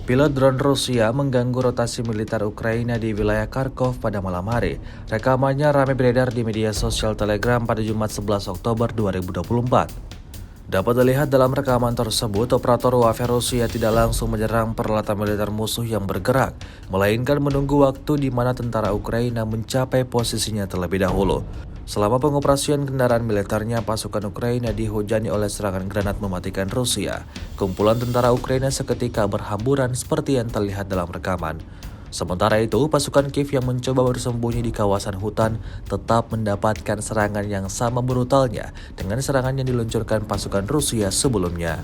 Pilot drone Rusia mengganggu rotasi militer Ukraina di wilayah Kharkov pada malam hari. Rekamannya ramai beredar di media sosial Telegram pada Jumat 11 Oktober 2024. Dapat dilihat dalam rekaman tersebut, operator Waffe Rusia tidak langsung menyerang peralatan militer musuh yang bergerak, melainkan menunggu waktu di mana tentara Ukraina mencapai posisinya terlebih dahulu. Selama pengoperasian kendaraan militernya, pasukan Ukraina dihujani oleh serangan granat mematikan Rusia. Kumpulan tentara Ukraina seketika berhamburan seperti yang terlihat dalam rekaman. Sementara itu, pasukan Kiev yang mencoba bersembunyi di kawasan hutan tetap mendapatkan serangan yang sama brutalnya dengan serangan yang diluncurkan pasukan Rusia sebelumnya.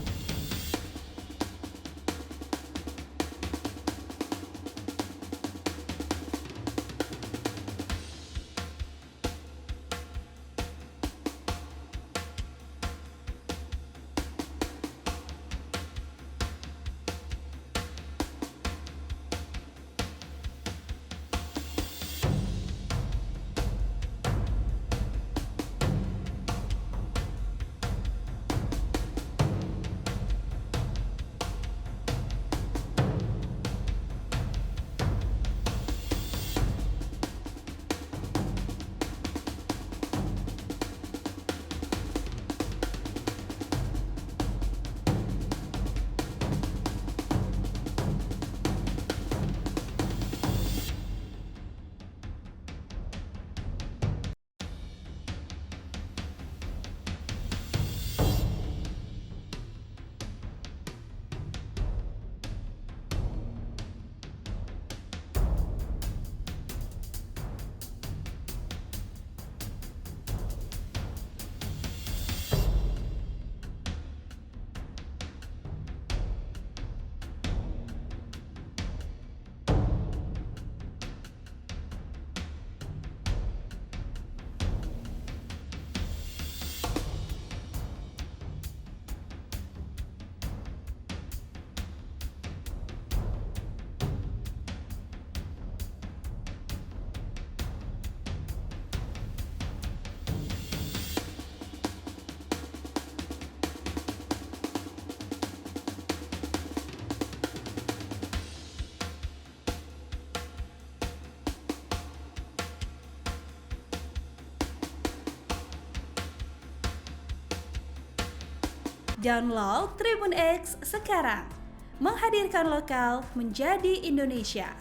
Download Tribun X sekarang, menghadirkan lokal menjadi Indonesia.